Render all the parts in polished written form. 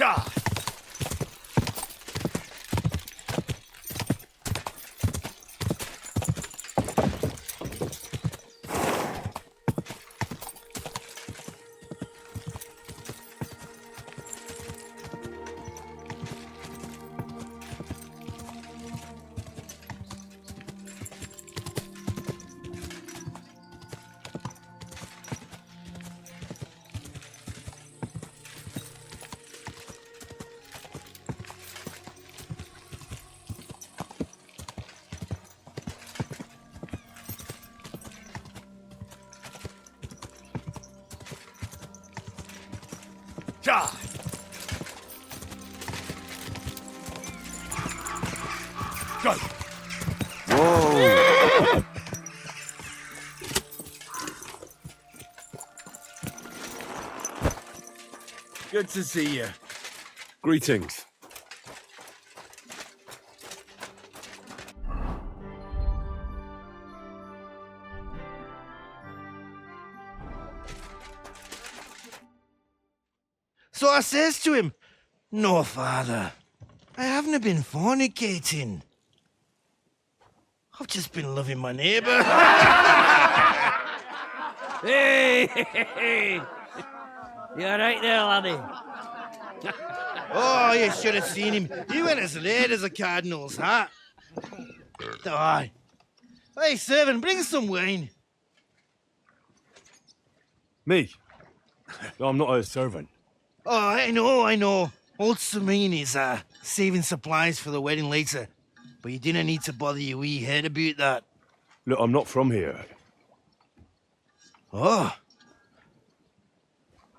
Whoa! Good to see you. Greetings. So I says to him, "No, father, I haven't been fornicating. I've just been loving my neighbour." Hey! You alright there, laddie? Oh, you should have seen him. He went as red as a cardinal's hat. Aye. Hey, servant, bring some wine. Me? No, I'm not a servant. Oh, I know. Old Samine is saving supplies for the wedding later. But you didn't need to bother your wee head about that. Look, I'm not from here. Oh.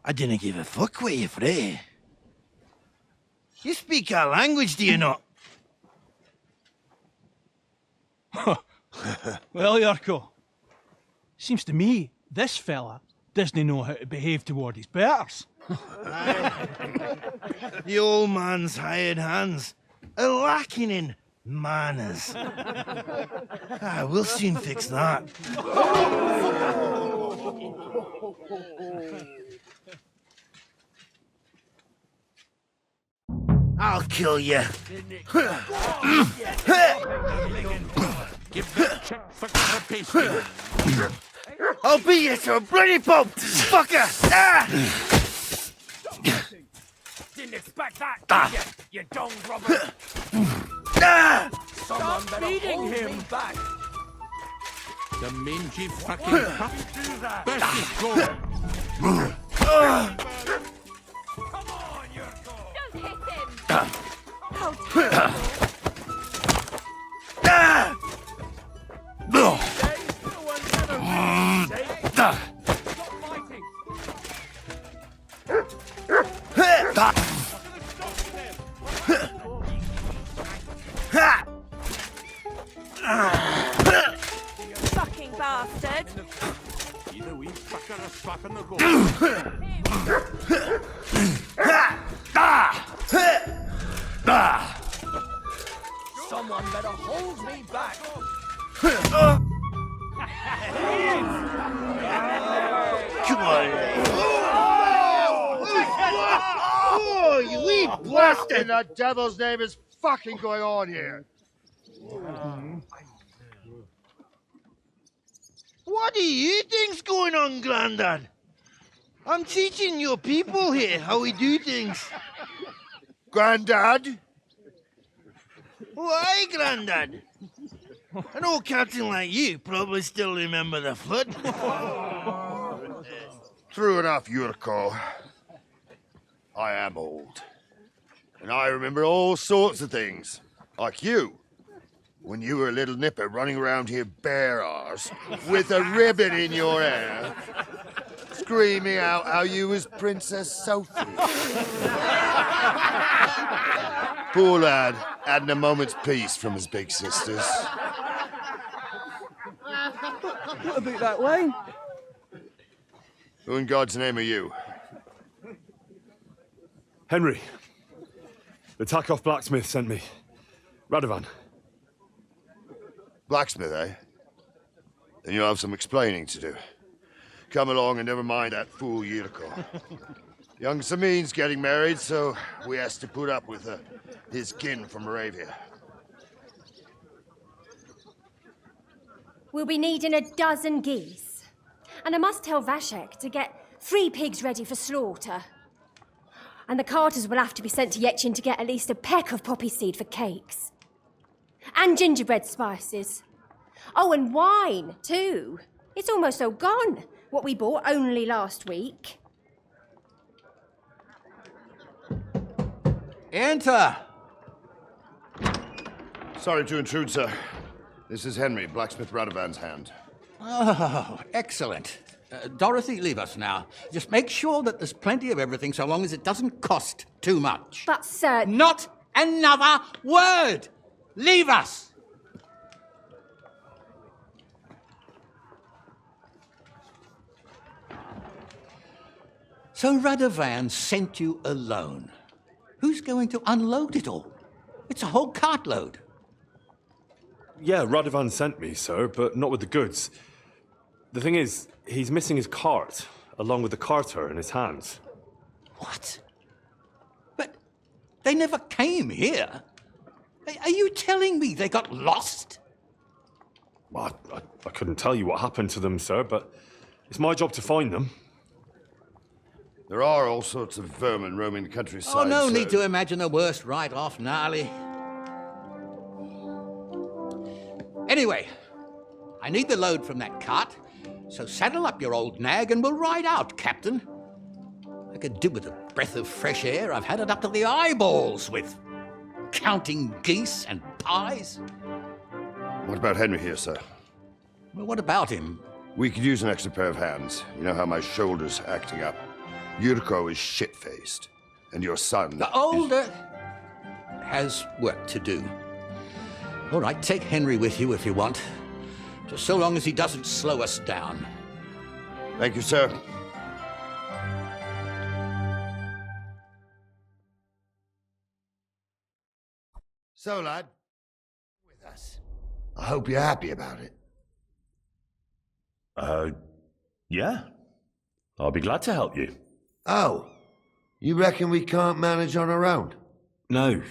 I didn't give a fuck what you frae. You speak our language, do you not? Well, Yarko, seems to me this fella doesn't know how to behave toward his betters. The old man's hired hands are lacking in manners. We'll soon fix that. I'll kill you. I'll beat you to a bloody pulp, fucker! Didn't expect that, you dung robber! Someone better hold him back! The mangy fucking pup. Best is go. Come on, Yurko! Don't hit him! How terrible! No one's ever been safe. Stop fighting! You fucking bastard! Either we fucker a slap in the go. Someone better hold me back! Come on. Oh, you wee What bastard! in the devil's name is fucking going on here? What do you think's going on, Grandad? I'm teaching your people here how we do things. Grandad? Why, Grandad? An old captain like you probably still remember the flood. True enough, Yurko. I am old. And I remember all sorts of things. Like you. When you were a little nipper running around here bare arse, with a ribbon in your hair, screaming out how you was Princess Sophie. Poor lad, hadn't a moment's peace from his big sisters. What about that wine? Who in God's name are you? Henry. The Takeoff blacksmith sent me. Radovan. Blacksmith, eh? Then you'll have some explaining to do. Come along and never mind that fool Yurko. Young Samin's getting married, so we has to put up with his kin from Moravia. We'll be needing 12 geese. And I must tell Vashek to get 3 pigs ready for slaughter. And the carters will have to be sent to Yetchin to get at least a peck of poppy seed for cakes. And gingerbread spices. Oh, and wine, too. It's almost all gone, what we bought only last week. Enter! Sorry to intrude, sir. This is Henry, blacksmith Radovan's hand. Oh, excellent. Dorothy, leave us now. Just make sure that there's plenty of everything so long as it doesn't cost too much. But, sir... Not another word! Leave us! So Radovan sent you alone. Who's going to unload it all? It's a whole cartload. Yeah, Radovan sent me, sir, but not with the goods. The thing is, he's missing his cart, along with the carter in his hands. What? But they never came here. Are you telling me they got lost? Well, I couldn't tell you what happened to them, sir, but it's my job to find them. There are all sorts of vermin roaming the countryside. Oh, no so... need to imagine the worst right off, gnarly. Anyway, I need the load from that cart, so saddle up your old nag and we'll ride out, Captain. I could do with a breath of fresh air. I've had it up to the eyeballs with counting geese and pies. What about Henry here, sir? Well, what about him? We could use an extra pair of hands. You know how my shoulder's acting up. Yurko is shit-faced, and your son... The older has work to do. All right, take Henry with you if you want. Just so long as he doesn't slow us down. Thank you, sir. So, lad, with us. I hope you're happy about it. Yeah. I'll be glad to help you. Oh, you reckon we can't manage on our own? No.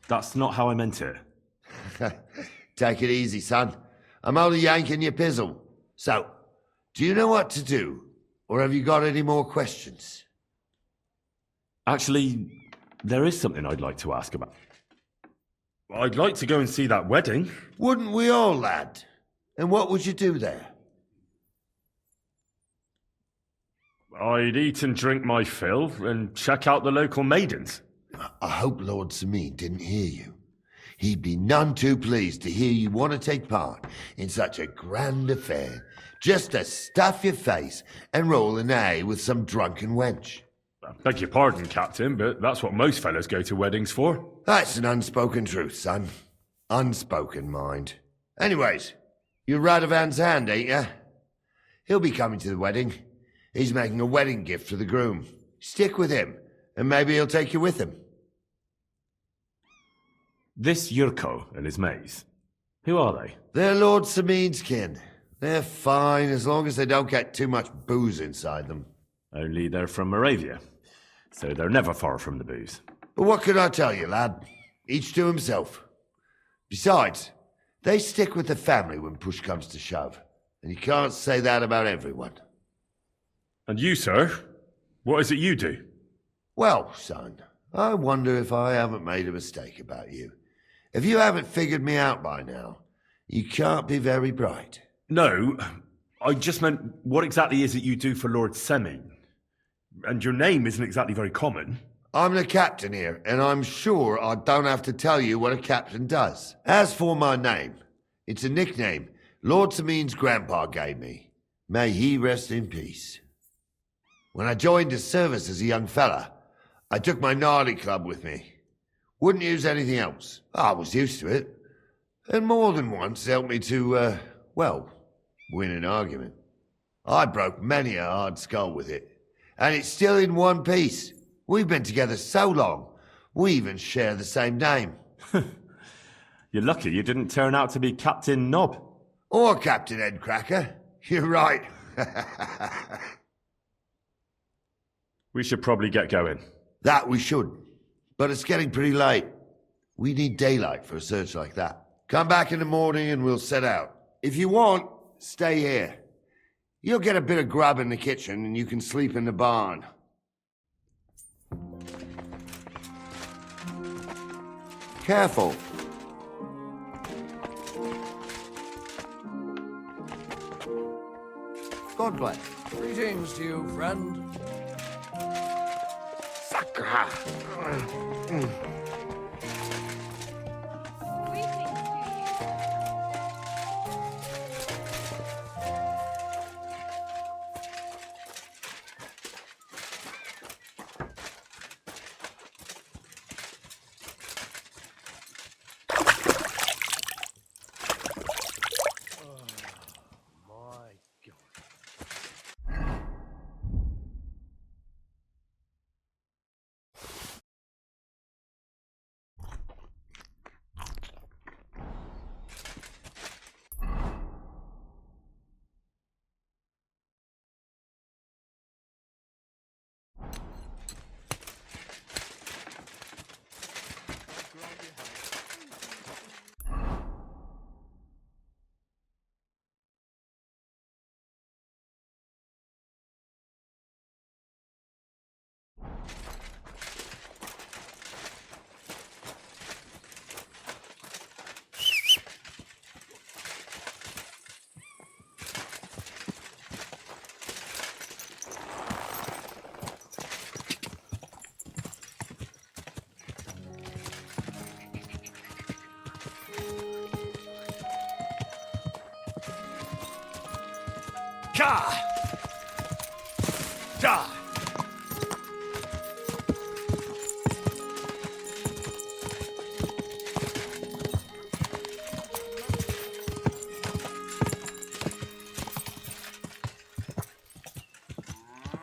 That's not how I meant it. Take it easy, son. I'm only yanking your pizzle. So, do you know what to do? Or have you got any more questions? Actually, there is something I'd like to ask about. I'd like to go and see that wedding. Wouldn't we all, lad? And what would you do there? I'd eat and drink my fill and check out the local maidens. I hope Lord Samin didn't hear you. He'd be none too pleased to hear you want to take part in such a grand affair, just to stuff your face and roll an A with some drunken wench. I beg your pardon, Captain, but that's what most fellas go to weddings for. That's an unspoken truth, son. Unspoken, mind. Anyways, you're Radovan's hand, ain't ya? He'll be coming to the wedding. He's making a wedding gift for the groom. Stick with him, and maybe he'll take you with him. This Yurko and his mates, who are they? They're Lord Samin's kin. They're fine as long as they don't get too much booze inside them. Only they're from Moravia, so they're never far from the booze. But what can I tell you, lad? Each to himself. Besides, they stick with the family when push comes to shove, and you can't say that about everyone. And you, sir? What is it you do? Well, son, I wonder if I haven't made a mistake about you. If you haven't figured me out by now, you can't be very bright. No, I just meant, what exactly is it you do for Lord Semin? And your name isn't exactly very common. I'm the captain here, and I'm sure I don't have to tell you what a captain does. As for my name, it's a nickname Lord Samin's grandpa gave me. May he rest in peace. When I joined his service as a young fella, I took my gnarly club with me. Wouldn't use anything else. I was used to it. And more than once helped me to, win an argument. I broke many a hard skull with it. And it's still in one piece. We've been together so long, we even share the same name. You're lucky you didn't turn out to be Captain Knob. Or Captain Headcracker. You're right. We should probably get going. That we should. But it's getting pretty late. We need daylight for a search like that. Come back in the morning and we'll set out. If you want, stay here. You'll get a bit of grub in the kitchen and you can sleep in the barn. Careful. God bless. Greetings to you, friend. Sakra. Ka! Da!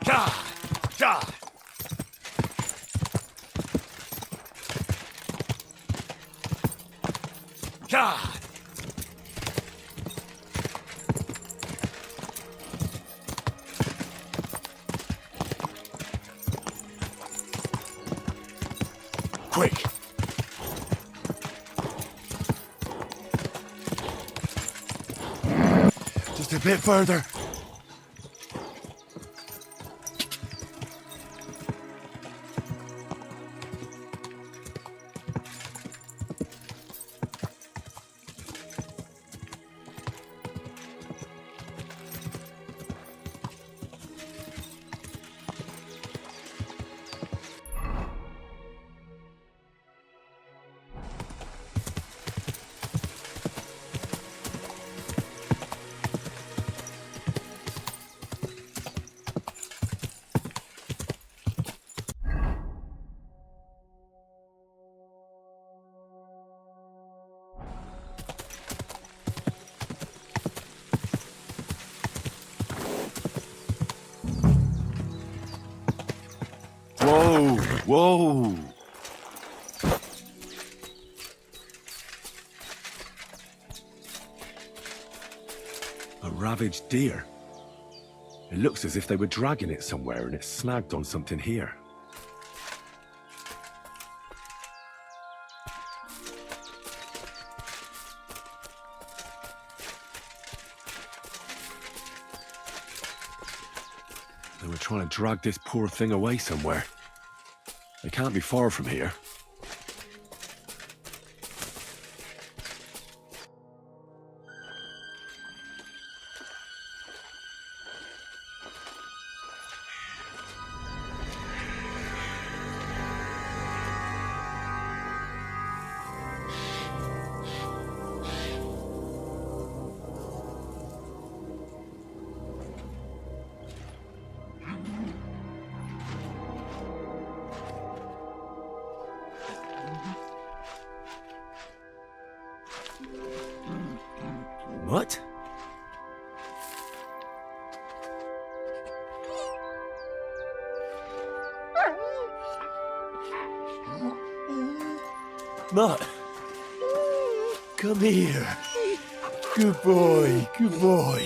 Da! Da! Ka! Quick! Just a bit further. Whoa! Whoa! A ravaged deer. It looks as if they were dragging it somewhere and it snagged on something here. They were trying to drag this poor thing away somewhere. They can't be far from here. What? Mutt, come here. Good boy, good boy.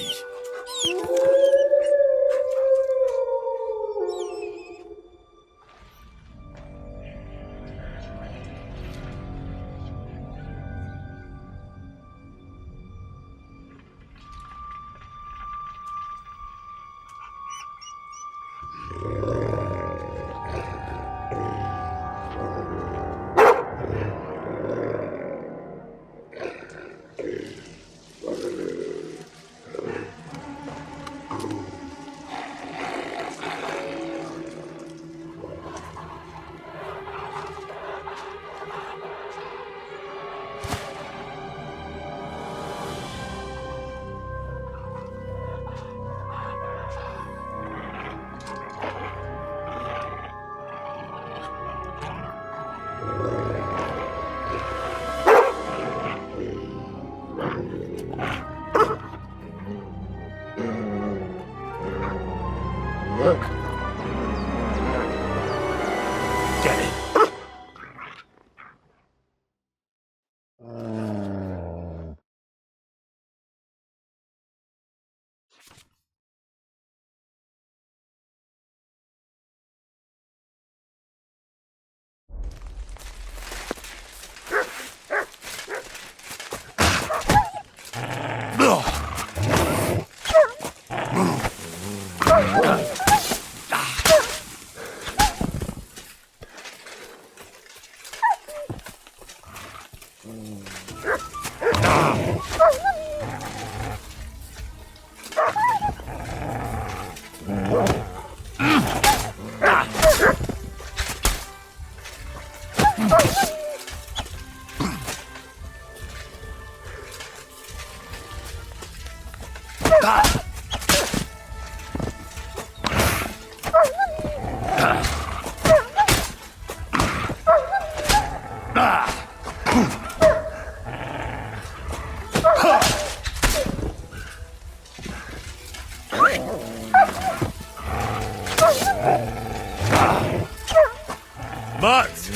Mutts!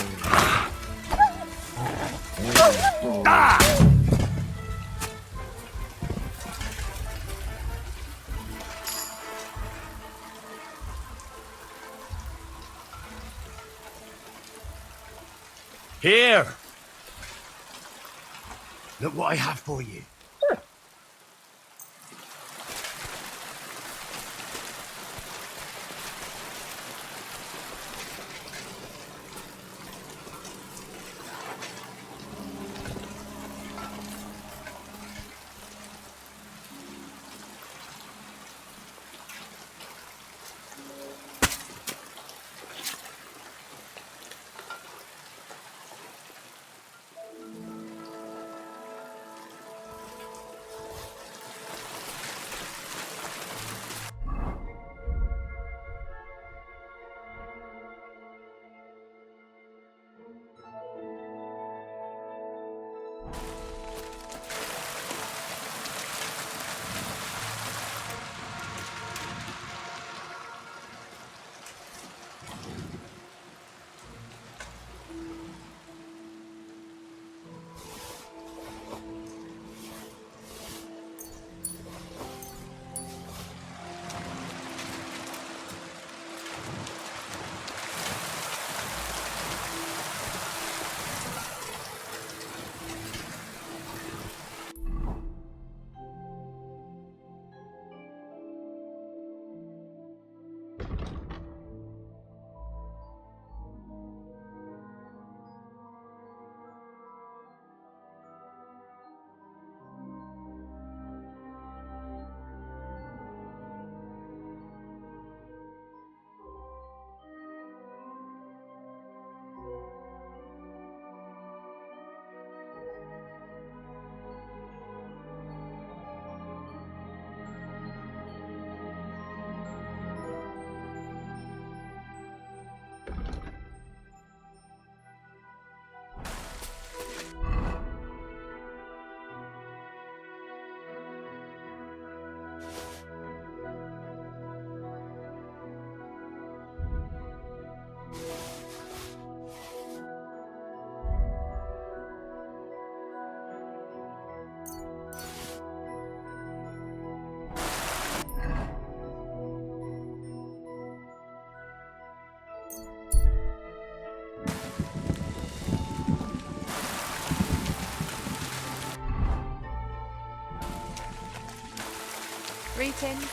Here! Look what I have for you. Greetings.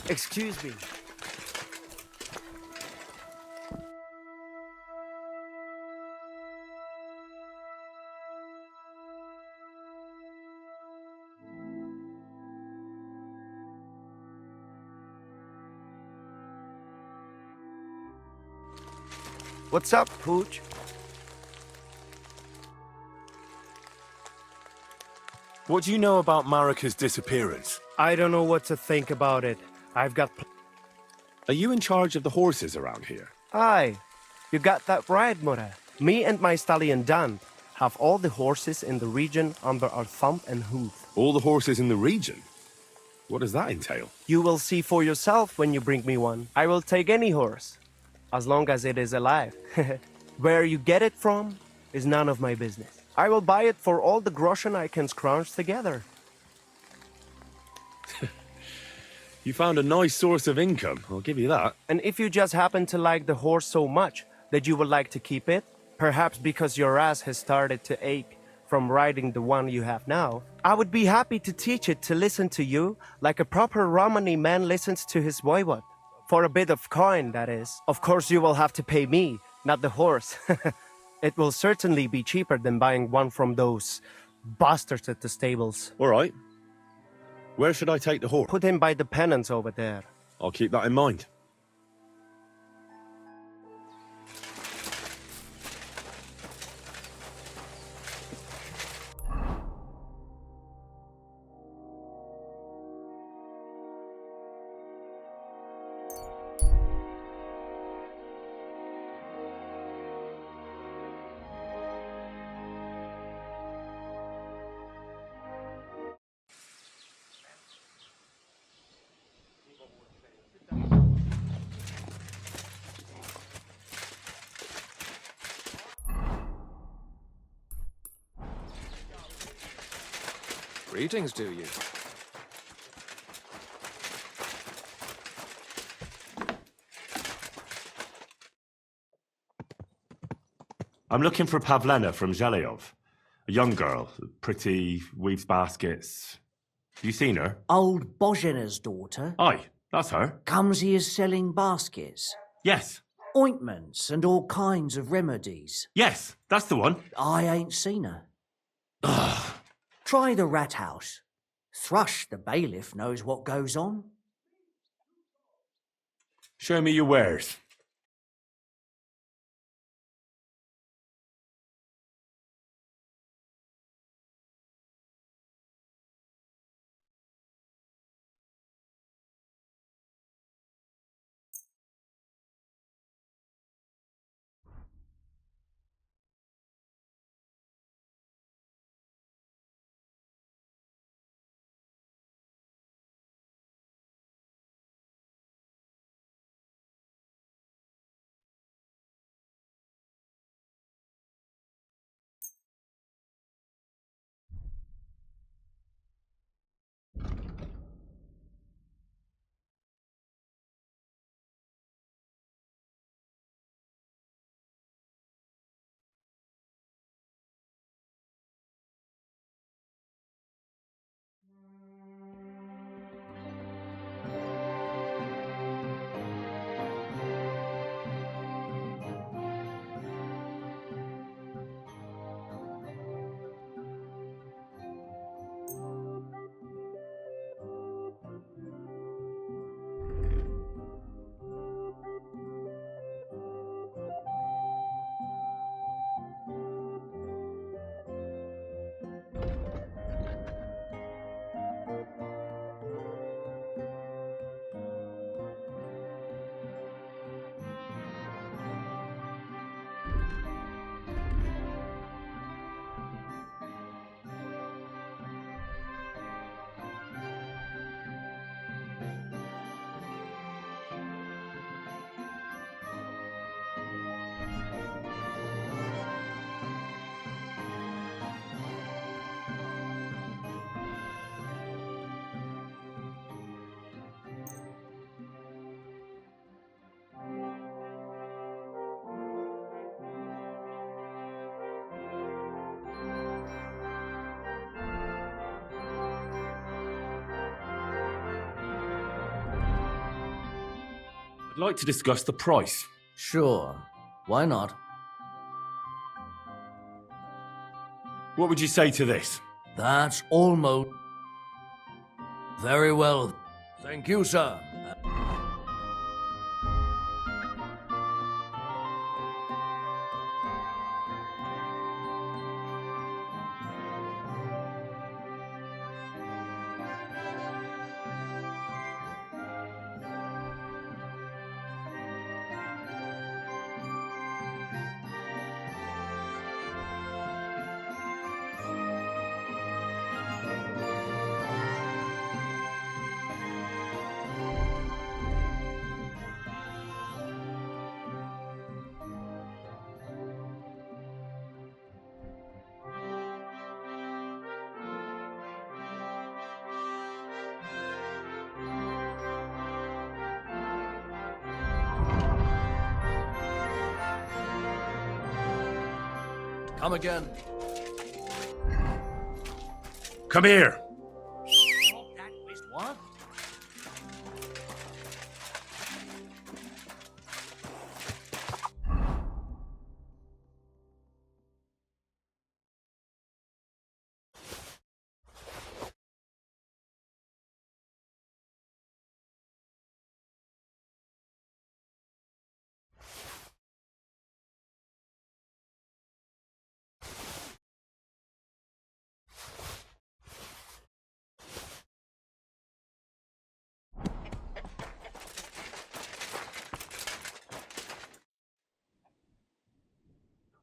Excuse me. What's up, Pooch? What do you know about Marika's disappearance? I don't know what to think about it. I've got... Are you in charge of the horses around here? Aye, you got that right, Mura. Me and my stallion Dan have all the horses in the region under our thumb and hoof. All the horses in the region? What does that entail? You will see for yourself when you bring me one. I will take any horse, as long as it is alive. Where you get it from is none of my business. I will buy it for all the groschen I can scrounge together. You found a nice source of income, I'll give you that. And if you just happen to like the horse so much that you would like to keep it, perhaps because your ass has started to ache from riding the one you have now, I would be happy to teach it to listen to you like a proper Romani man listens to his voivod. For a bit of coin, that is. Of course, you will have to pay me, not the horse. It will certainly be cheaper than buying one from those bastards at the stables. All right. Where should I take the horse? Put him by the pennants over there. I'll keep that in mind. Greetings to you. I'm looking for Pavlena from Zhelyov. A young girl, pretty, weaves baskets. Have you seen her? Old Bozhena's daughter Aye, that's her. comes here selling baskets, Yes, ointments, and all kinds of remedies. yes, that's the one. I ain't seen her. Try the rat house. Thrush, the bailiff, knows what goes on. Show me your wares. I'd like to discuss the price. Sure. Why not? What would you say to this? That's almost... Very well. Thank you, sir. Come again. Come here.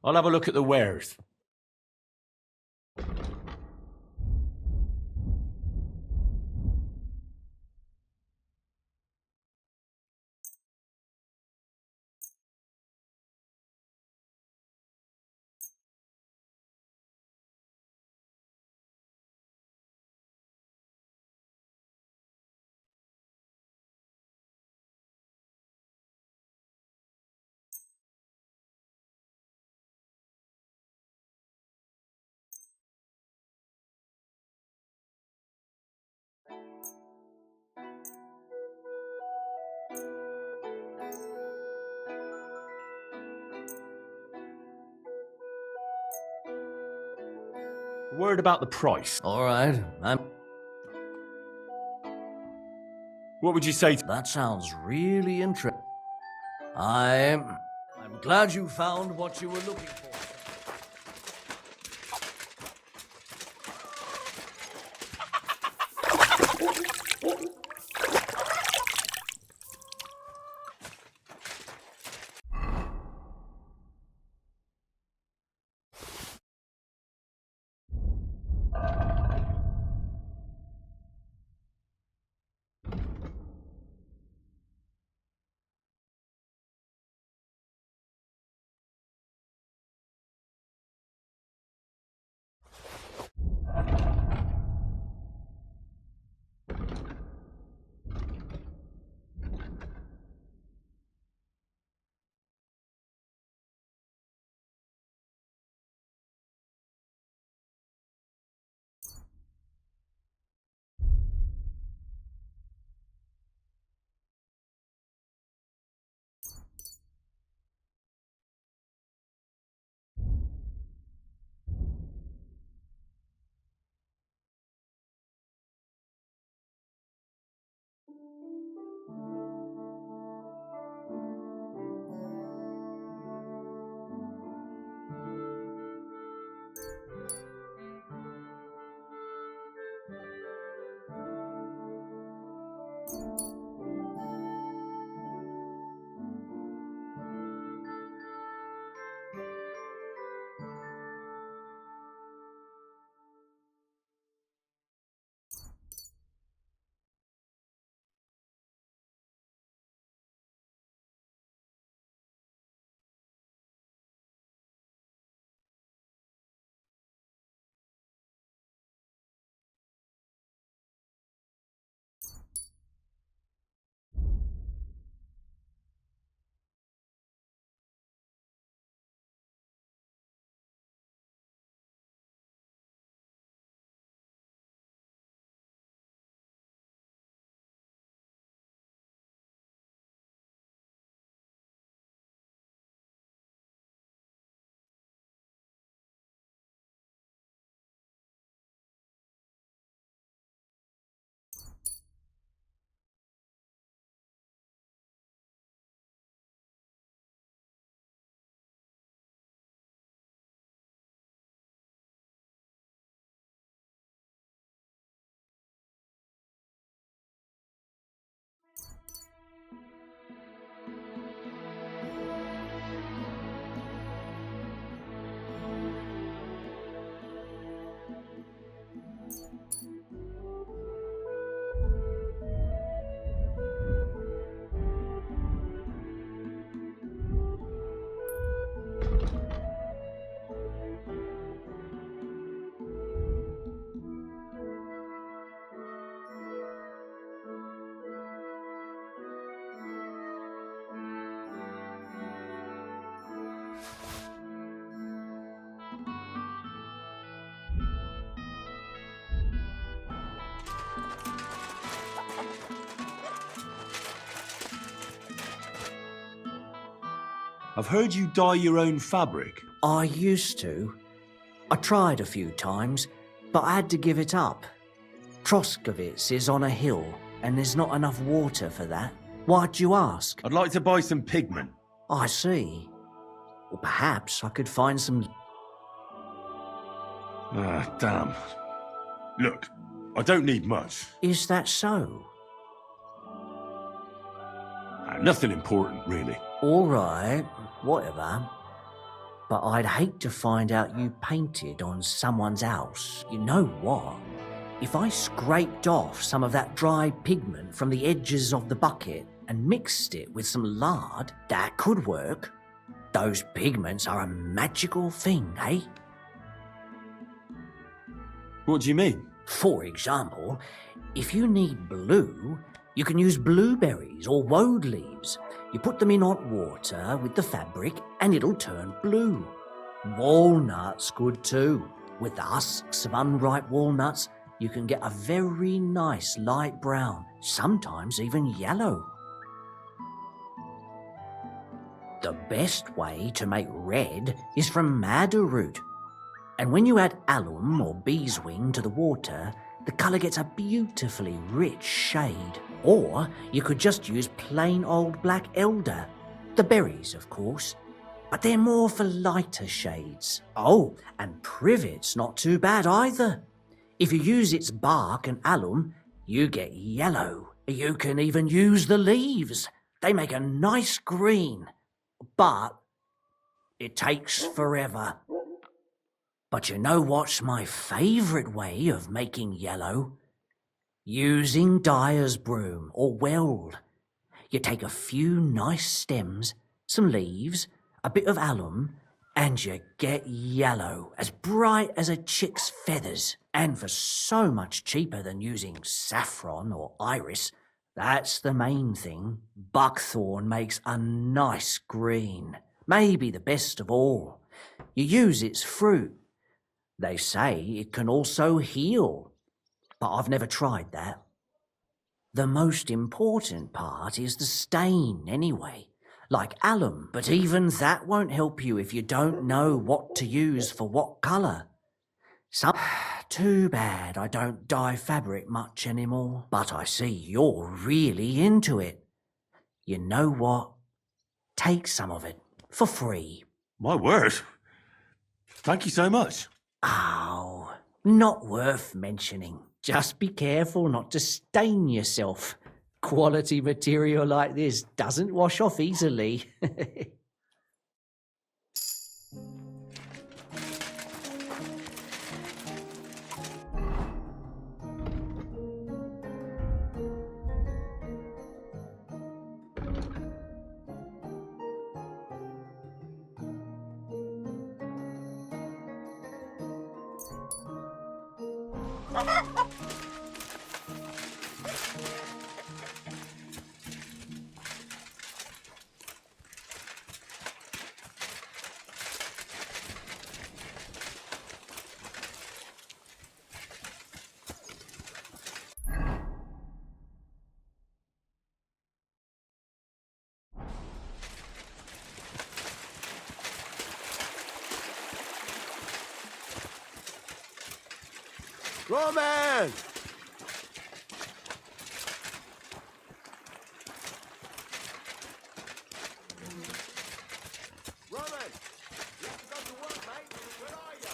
I'll have a look at the wares. Word about the price. All right. What would you say to... That sounds really interesting. I'm glad you found what you were looking for. I've heard you dye your own fabric. I used to. I tried a few times, but I had to give it up. Troskovitz is on a hill, and there's not enough water for that. Why'd you ask? I'd like to buy some pigment. I see. Or perhaps I could find some... Ah, damn. Look, I don't need much. Is that so? Nothing important, really. All right, whatever. But I'd hate to find out you painted on someone's house. You know what? If I scraped off some of that dry pigment from the edges of the bucket and mixed it with some lard, that could work. Those pigments are a magical thing, eh? What do you mean? For example, if you need blue, you can use blueberries or woad leaves. You put them in hot water with the fabric and it'll turn blue. Walnuts good too. With the husks of unripe walnuts, you can get a very nice light brown, sometimes even yellow. The best way to make red is from madder root. And when you add alum or beeswing to the water, the colour gets a beautifully rich shade. Or you could just use plain old black elder. The berries, of course. But they're more for lighter shades. Oh, and privet's not too bad either. If you use its bark and alum, you get yellow. You can even use the leaves. They make a nice green. But it takes forever. But you know what's my favourite way of making yellow? Using dyer's broom or weld. You take a few nice stems, some leaves, a bit of alum, and you get yellow, as bright as a chick's feathers. And for so much cheaper than using saffron or iris, that's the main thing. Buckthorn makes a nice green, maybe the best of all. You use its fruit. They say it can also heal, but I've never tried that. The most important part is the stain anyway, like alum, but even that won't help you if you don't know what to use for what colour. Too bad I don't dye fabric much anymore, but I see you're really into it. You know what? Take some of it for free. My word. Thank you so much. Oh, not worth mentioning. Just be careful not to stain yourself. Quality material like this doesn't wash off easily. Roman! Roman! You have to go to work, mate. Where are you?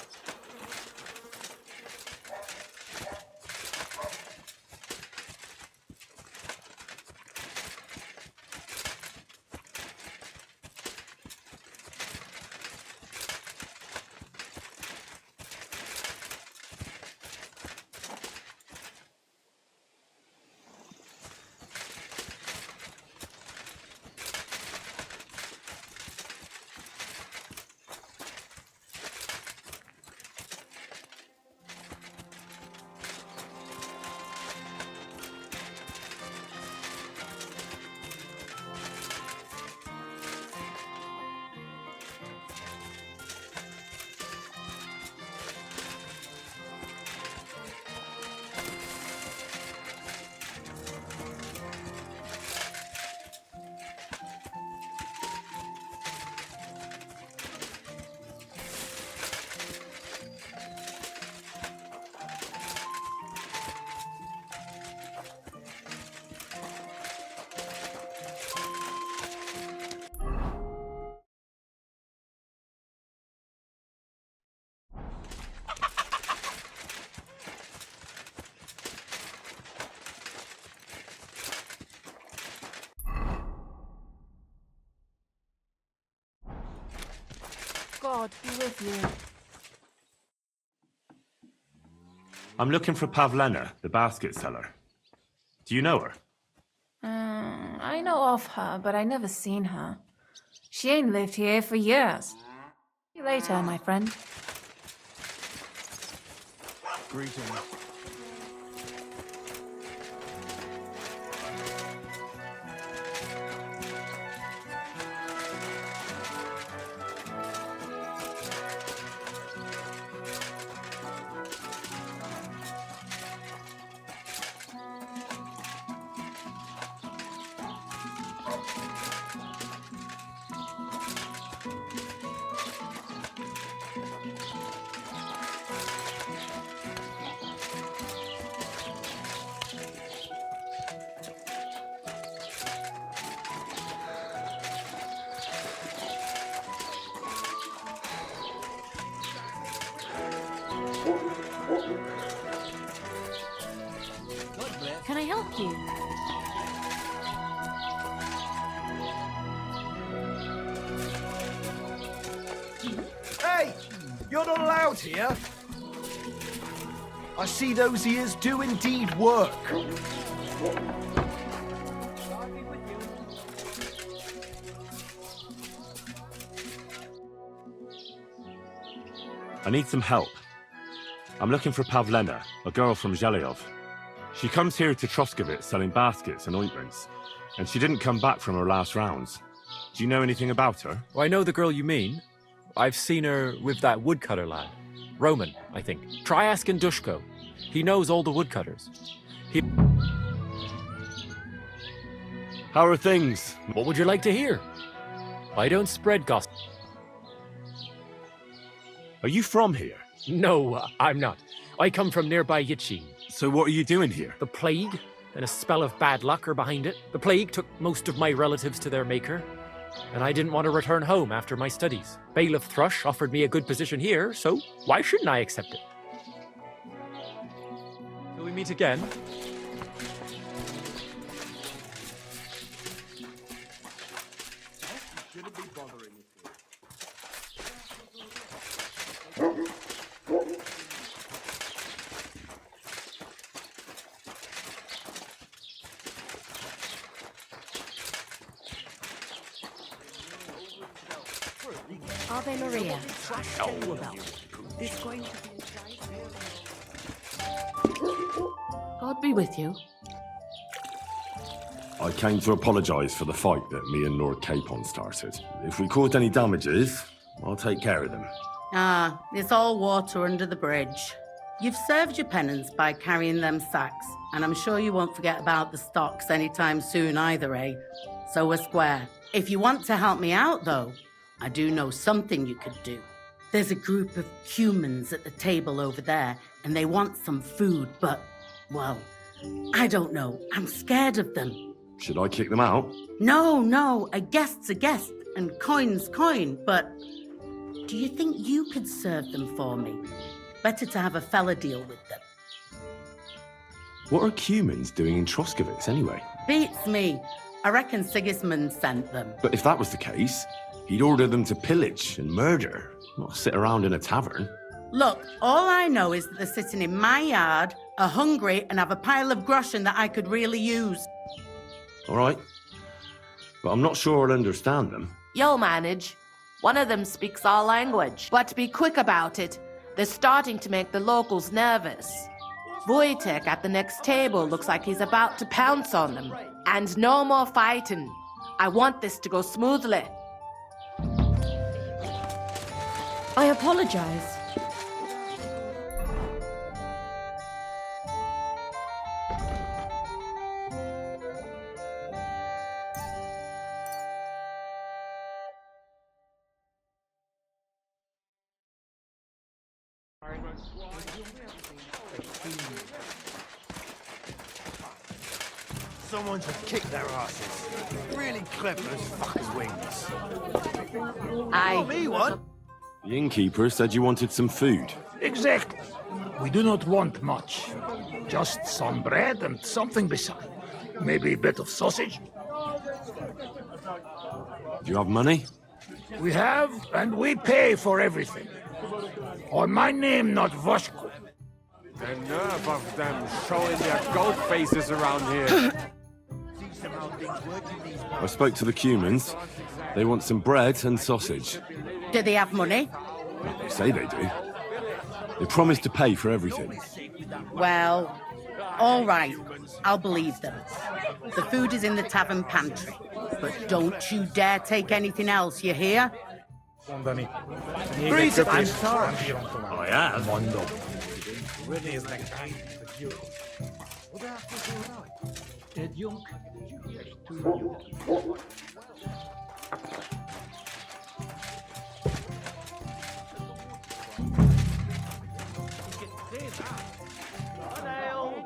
God be with you. I'm looking for Pavlena, the basket seller. Do you know her? I know of her, but I never seen her. She ain't lived here for years. See you later, my friend. Greetings. Can I help you? Hey! You're not allowed here! I see those ears do indeed work. I need some help. I'm looking for Pavlena, a girl from Zhelyov. She comes here to Troskovitz selling baskets and ointments, and she didn't come back from her last rounds. Do you know anything about her? Well, I know the girl you mean. I've seen her with that woodcutter lad. Roman, I think. Try asking Dushko. He knows all the woodcutters. How are things? What would you like to hear? I don't spread gossip. Are you from here? No, I'm not. I come from nearby Yitchin. So what are you doing here? The plague and a spell of bad luck are behind it. The plague took most of my relatives to their maker, and I didn't want to return home after my studies. Bailiff Thrush offered me a good position here, so why shouldn't I accept it? Till we meet again. Ave Maria. God be with you. I came to apologise for the fight that me and Lord Capon started. If we caused any damages, I'll take care of them. Ah, it's all water under the bridge. You've served your penance by carrying them sacks, and I'm sure you won't forget about the stocks anytime soon either, eh? So we're square. If you want to help me out, though, I do know something you could do. There's a group of humans at the table over there, and they want some food, but, well, I don't know. I'm scared of them. Should I kick them out? No, a guest's a guest, and coin's coin, but do you think you could serve them for me? Better to have a fella deal with them. What are humans doing in Troskovitz anyway? Beats me. I reckon Sigismund sent them. But if that was the case, he'd order them to pillage and murder, not sit around in a tavern. Look, all I know is that they're sitting in my yard, are hungry, and have a pile of groschen that I could really use. All right. But I'm not sure I'll understand them. You'll manage. One of them speaks our language. But be quick about it. They're starting to make the locals nervous. Wojtek at the next table looks like he's about to pounce on them. And no more fighting. I want this to go smoothly. I apologize. Someone should kick their asses. Really clever as fuckers' wings. I... Me one? The innkeeper said you wanted some food. Exactly. We do not want much. Just some bread and something beside. Maybe a bit of sausage. Do you have money? We have, and we pay for everything. On my name, not Voshko. The nerve of them showing their goat faces around here. I spoke to the Cumans. They want some bread and sausage. Do they have money? They say they do. They promised to pay for everything. Well, all right. I'll believe them. The food is in the tavern pantry. But don't you dare take anything else, you hear? Greetings. I'm sorry. I have.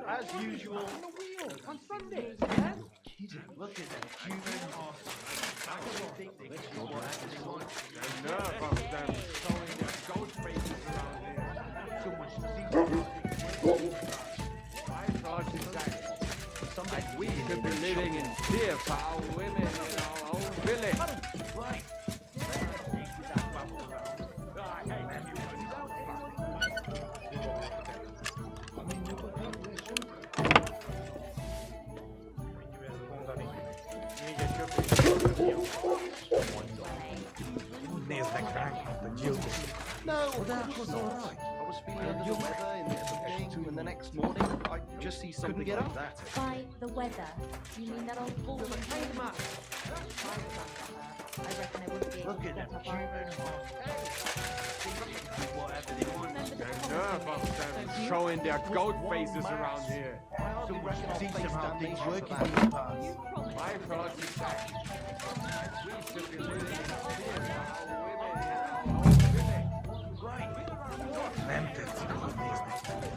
As usual. On Sunday, Look at that human The nerve of them showing their goat faces around here. Too much I thought that we could be living in fear for our women in our own village. Right. No, that was all right. I was feeling under the weather in the game, and the next morning I just see something get like that. By the weather, do you mean that old bull? I reckon I wouldn't be able to get up The nerve of them showing their goat faces around here. So we should teach them how things work in these parts. I thought that we should be living in fear for our women in our own village. Right.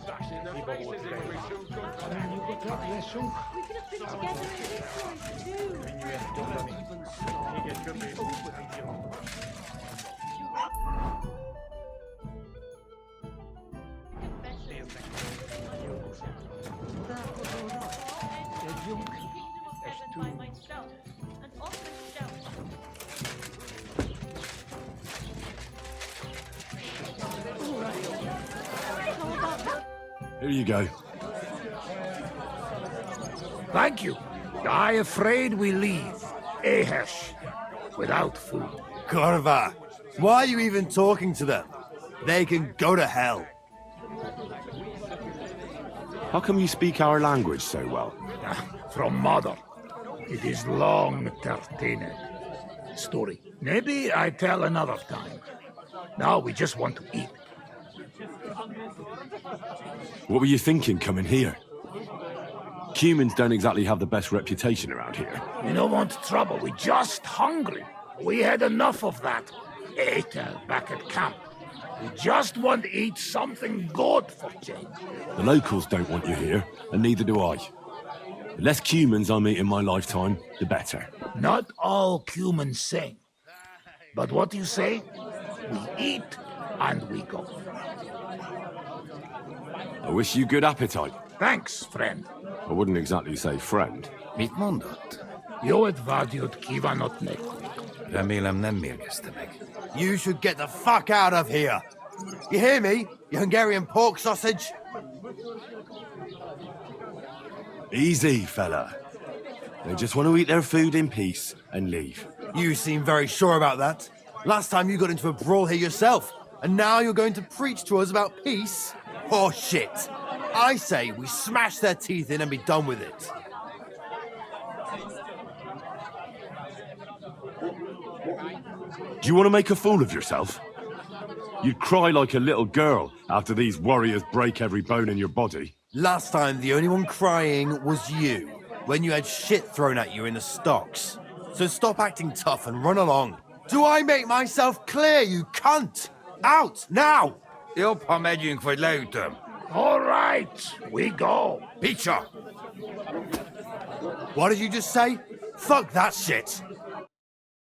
Bashing their faces in we shoot good for them. We could have been together in this life too. Here you go. Thank you. I afraid we leave, Ahesh, without food. Corva, why are you even talking to them? They can go to hell. How come you speak our language so well? From mother. It is long, Tertine. Story. Maybe I tell another time. Now we just want to eat. What were you thinking coming here? Cumans don't exactly have the best reputation around here. We don't want trouble. We're just hungry. We had enough of that. Ate back at camp. We just want to eat something good for change. The locals don't want you here, and neither do I. The less Cumans I meet in my lifetime, the better. Not all humans sing. But what you say? We eat and we go. I wish you good appetite. Thanks, friend. I wouldn't exactly say friend. Mit mondott? Jó, et vágyott kívánott nekünk. Remélem nem mérgezte meg. You should get the fuck out of here. You hear me, you Hungarian pork sausage? Easy, fella. They just want to eat their food in peace and leave. You seem very sure about that. Last time you got into a brawl here yourself, and now you're going to preach to us about peace? Oh shit. I say we smash their teeth in and be done with it. Do you want to make a fool of yourself? You'd cry like a little girl after these warriors break every bone in your body. Last time, the only one crying was you, when you had shit thrown at you in the stocks. So stop acting tough and run along. Do I make myself clear, you cunt? Out, now! Jobb, ha megyünk, vagy leütöm. All right, we go. Peter! What did you just say? Fuck that shit!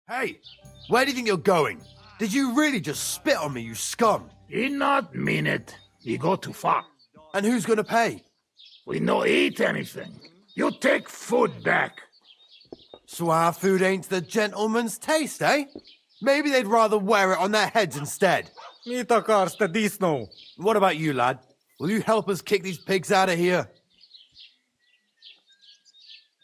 Hey, where do you think you're going? Did you really just spit on me, you scum? He not mean it. He go too far. And who's gonna pay? We no eat anything. You take food back. So our food ain't the gentleman's taste, eh? Maybe they'd rather wear it on their heads instead. What about you, lad? Will you help us kick these pigs out of here?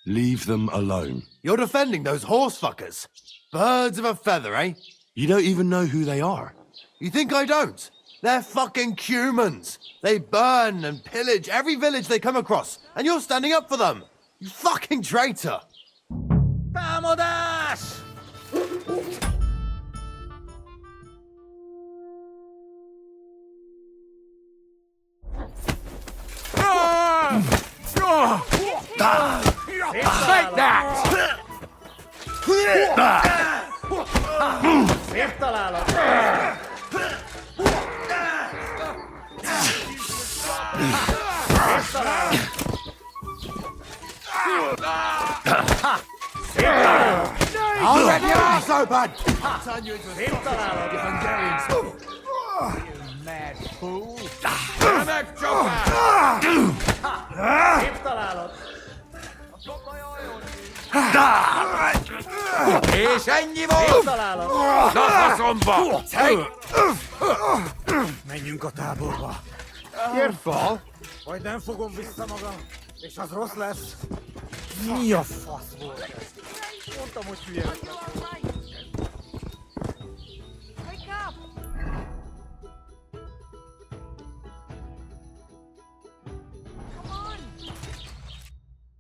Leave them alone. You're defending those horse fuckers. Birds of a feather, eh? You don't even know who they are. You think I don't? They're fucking humans. They burn and pillage every village they come across, and you're standing up for them. You fucking traitor. ¡Vámonos! Take that! Szép találom! Szép találom! I'll rip your ass open! Turn you into a sausage, you Hungarians! You mad fool! Remek csapás! Szép találod! És ennyi volt! Szép találod! Na faszomba! Menjünk a táborba. Careful! Vagy nem fogom vissza magam, és az rossz lesz. Mi a fasz volt ez? Mondtam, hogy hülye lett.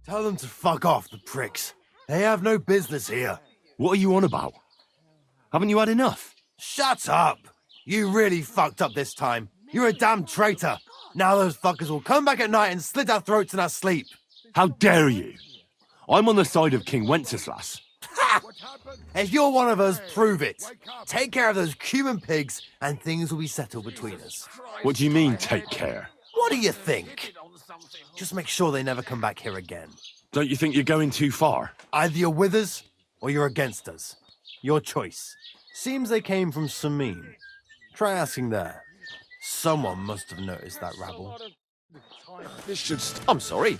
Tell them to fuck off, the pricks. They have no business here. What are you on about? Haven't you had enough? Shut up! You really fucked up this time. You're a damn traitor. Now those fuckers will come back at night and slit our throats in our sleep. How dare you? I'm on the side of King Wenceslas. If you're one of us, prove it. Take care of those Cuban pigs and things will be settled between us. What do you mean, take care? What do you think? Just make sure they never come back here again. Don't you think you're going too far? Either you're with us or you're against us. Your choice. Seems they came from Samin. Try asking there. Someone must have noticed that rabble. This should I'm sorry.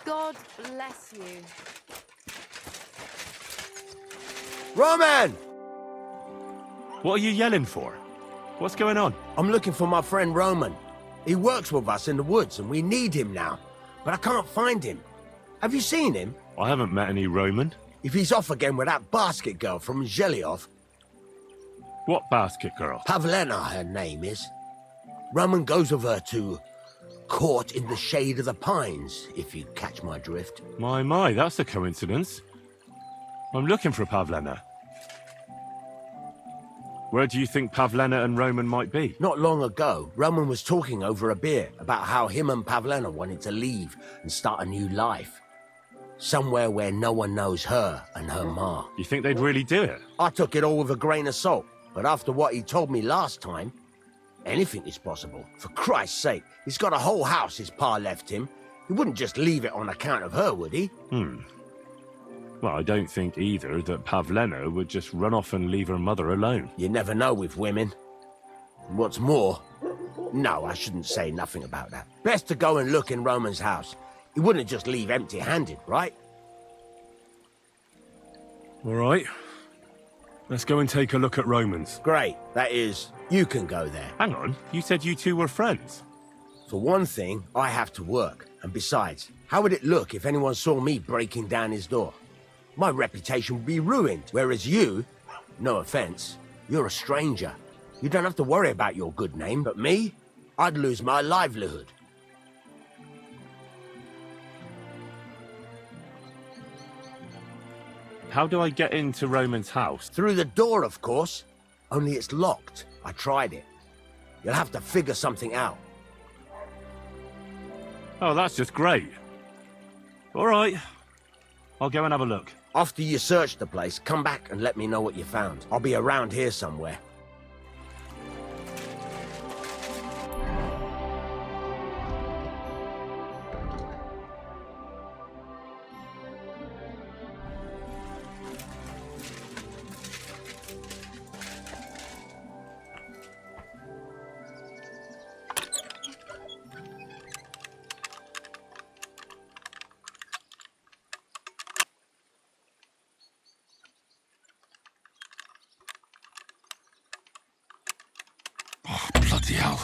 God bless you. Roman! What are you yelling for? What's going on? I'm looking for my friend Roman. He works with us in the woods and we need him now. But I can't find him. Have you seen him? I haven't met any Roman. If he's off again with that basket girl from Zhelyov. What basket girl? Pavlena, her name is. Roman goes with her to court in the shade of the pines, if you catch my drift. My, that's a coincidence. I'm looking for Pavlena. Where do you think Pavlena and Roman might be? Not long ago, Roman was talking over a beer about how him and Pavlena wanted to leave and start a new life. Somewhere where no one knows her and her ma. You think they'd really do it? I took it all with a grain of salt, but after what he told me last time, anything is possible. For Christ's sake, he's got a whole house his pa left him. He wouldn't just leave it on account of her, would he? Well, I don't think either that Pavlena would just run off and leave her mother alone. You never know with women. And what's more... No, I shouldn't say nothing about that. Best to go and look in Roman's house. He wouldn't just leave empty-handed, right? All right. Let's go and take a look at Roman's. Great. That is, you can go there. Hang on, you said you two were friends. For one thing, I have to work. And besides, how would it look if anyone saw me breaking down his door? My reputation would be ruined, whereas you, no offense, you're a stranger. You don't have to worry about your good name, but me, I'd lose my livelihood. How do I get into Roman's house? Through the door, of course. Only it's locked. I tried it. You'll have to figure something out. Oh, that's just great. All right. I'll go and have a look. After you search the place, come back and let me know what you found. I'll be around here somewhere. Bloody hell.